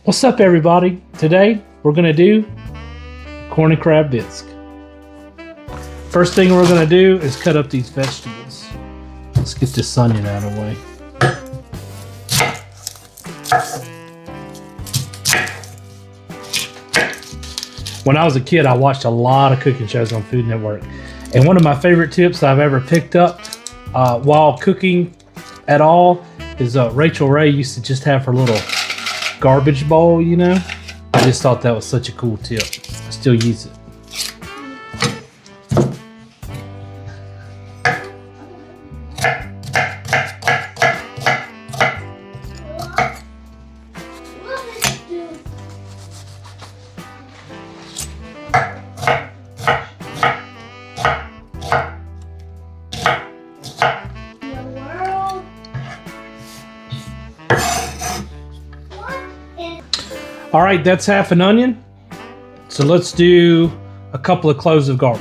What's up, everybody? Today we're gonna do corn and crab bisque. First thing we're gonna do is cut up these vegetables. Let's get this onion out of the way. When I was a kid, I watched a lot of cooking shows on Food Network, and one of my favorite tips I've ever picked up while cooking at all is Rachel Ray used to just have her little garbage bowl, you know. I just thought that was such a cool tip. I still use it. All right, that's half an onion. So let's do a couple of cloves of garlic.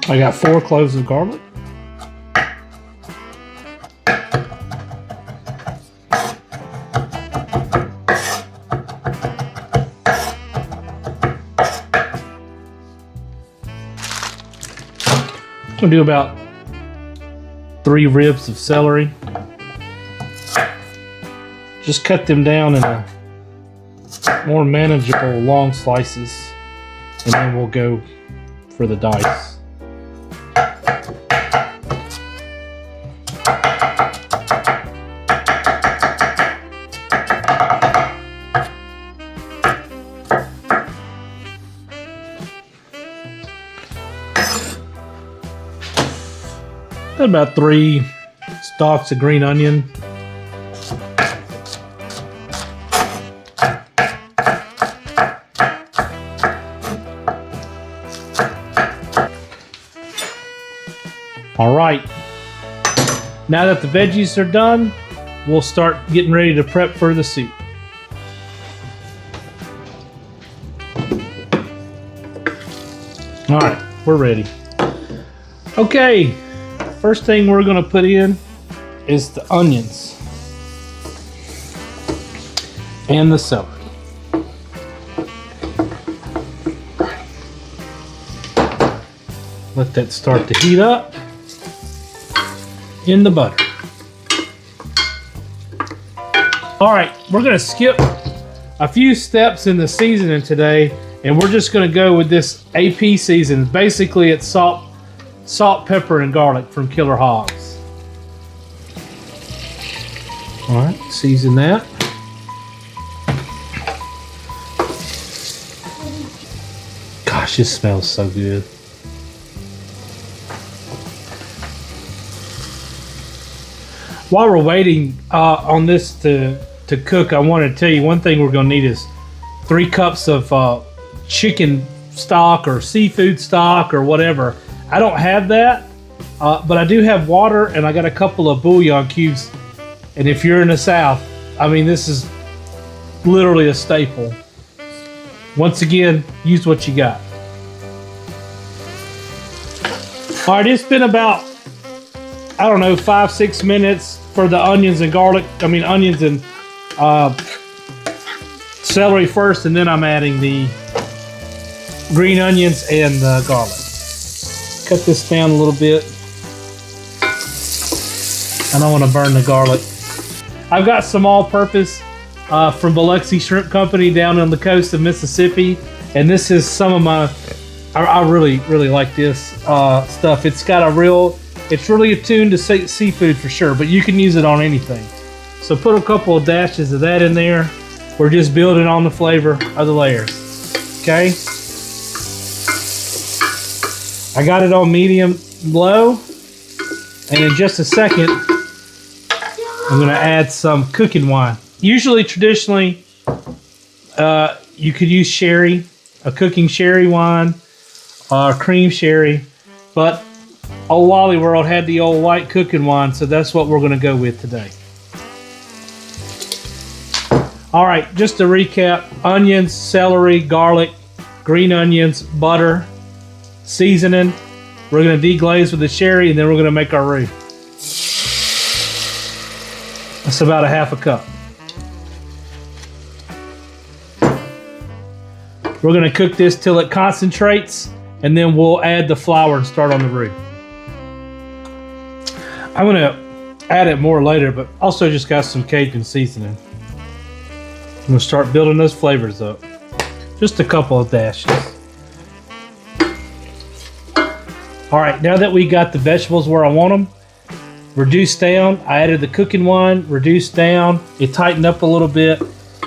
I got 4 cloves of garlic. I'm gonna do about 3 ribs of celery. Just cut them down in a more manageable long slices, and then we'll go for the dice. About 3 stalks of green onion. All right. Now that the veggies are done, we'll start getting ready to prep for the soup. All right, we're ready. Okay. First thing we're going to put in is the onions and the celery. Let that start to heat up in the butter. All right, we're going to skip a few steps in the seasoning today, and we're just going to go with this AP season. Basically, it's salt, pepper, and garlic from Killer Hogs. All right, season that. Gosh, this smells so good. While we're waiting on this to cook, I want to tell you one thing we're going to need is 3 cups of chicken stock or seafood stock or whatever. I don't have that, but I do have water, and I got a couple of bouillon cubes. And if you're in the South, I mean, this is literally a staple. Once again, use what you got. All right, it's been about, I don't know, 5-6 minutes for the onions and garlic. I mean, onions and celery first, and then I'm adding the green onions and the garlic. Cut this down a little bit. I don't want to burn the garlic. I've got some all-purpose from Biloxi Shrimp Company down on the coast of Mississippi, and this is some of my. I really like this stuff. It's really attuned to seafood for sure, but you can use it on anything. So put a couple of dashes of that in there. We're just building on the flavor of the layers. Okay. I got it on medium low, and in just a second I'm going to add some cooking wine. Traditionally you could use sherry, a cooking sherry wine or cream sherry, but Old Wally World had the old white cooking wine, so that's what we're gonna go with today. All right, just to recap, onions, celery, garlic, green onions, butter, seasoning. We're gonna deglaze with the sherry, and then we're gonna make our roux. That's about a half a cup. We're gonna cook this till it concentrates, and then we'll add the flour and start on the roux. I'm gonna add it more later, but also just got some Cajun seasoning. I'm gonna start building those flavors up. Just a couple of dashes. All right, now that we got the vegetables where I want them, reduced down, I added the cooking wine, reduced down, it tightened up a little bit.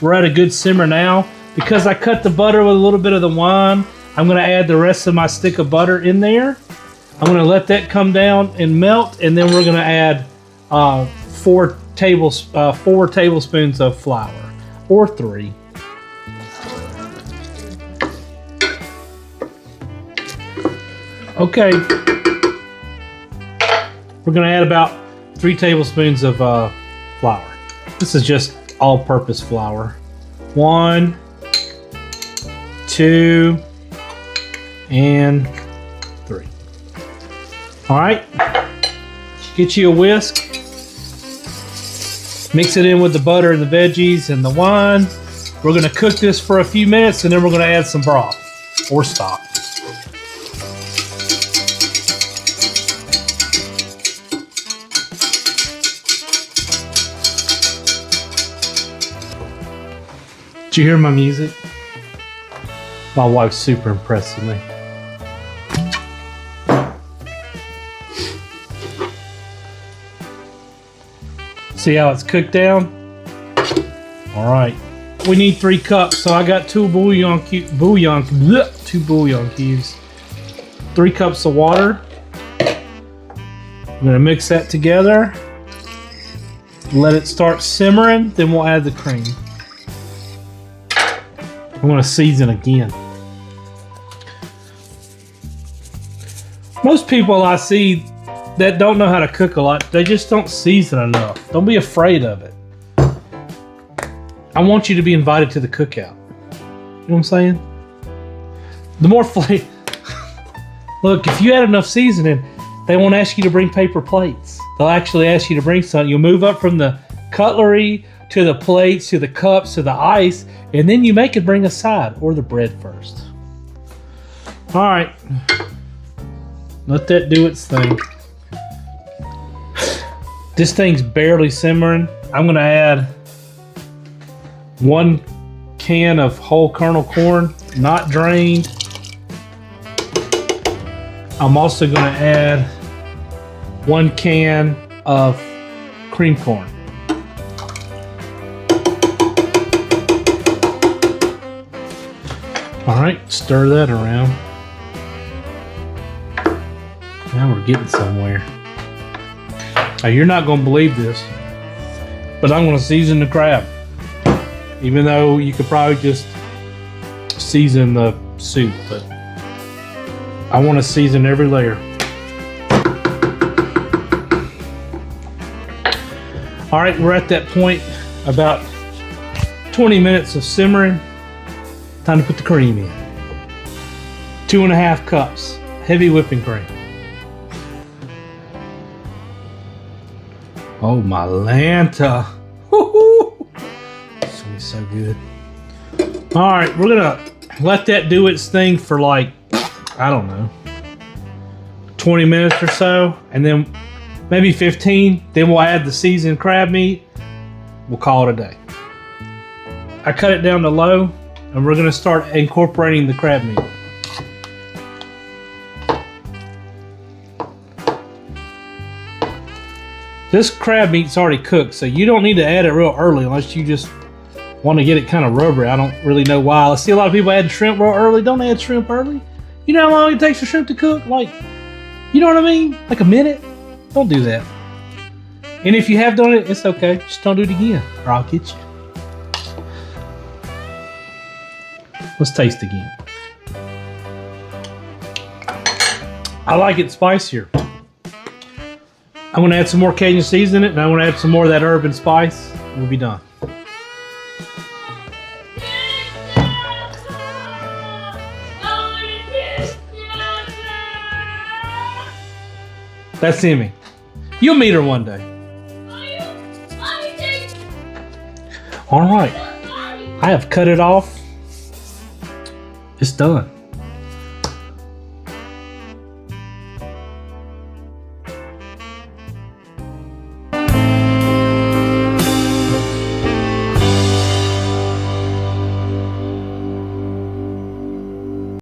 We're at a good simmer now. Because I cut the butter with a little bit of the wine, I'm gonna add the rest of my stick of butter in there. I'm gonna let that come down and melt, and then we're gonna add 4 tablespoons of flour, or 3. Okay. We're gonna add about 3 tablespoons of flour. This is just all-purpose flour. 1, 2, and 3. All right, get you a whisk. Mix it in with the butter and the veggies and the wine. We're gonna cook this for a few minutes, and then we're gonna add some broth or stock. Did you hear my music? My wife's super impressed with me. See how it's cooked down? All right. We need 3 cups, so I got 2 bouillon cubes. 3 cups of water. I'm gonna mix that together. Let it start simmering, then we'll add the cream. I'm gonna season again. Most people I see that don't know how to cook a lot, they just don't season enough. Don't be afraid of it. I want you to be invited to the cookout. You know what I'm saying? The more flavor. Look, if you add enough seasoning, they won't ask you to bring paper plates. They'll actually ask you to bring something. You'll move up from the cutlery to the plates, to the cups, to the ice, and then you make it bring a side or the bread first. All right. Let that do its thing. This thing's barely simmering. I'm gonna add 1 can of whole kernel corn, not drained. I'm also gonna add 1 can of cream corn. All right, stir that around. Now we're getting somewhere. Now you're not gonna believe this, but I'm gonna season the crab. Even though you could probably just season the soup, but I wanna season every layer. All right, we're at that point, about 20 minutes of simmering. Time to put the cream in. 2½ cups, heavy whipping cream. Oh my Lanta. Woo-hoo. It's gonna be so good. All right, we're gonna let that do its thing for like, I don't know, 20 minutes or so, and then maybe 15. Then we'll add the seasoned crab meat. We'll call it a day. I cut it down to low, and we're gonna start incorporating the crab meat. This crab meat's already cooked, so you don't need to add it real early unless you just want to get it kind of rubbery. I don't really know why. I see a lot of people add shrimp real early. Don't add shrimp early. You know how long it takes for shrimp to cook? Like, you know what I mean? Like a minute? Don't do that. And if you have done it, it's okay. Just don't do it again, or I'll get you. Let's taste again. I like it spicier. I'm gonna add some more Cajun seasoning, and I'm gonna add some more of that herb and spice. We'll be done. That's Emmy. You'll meet her one day. All right, I have cut it off. It's done.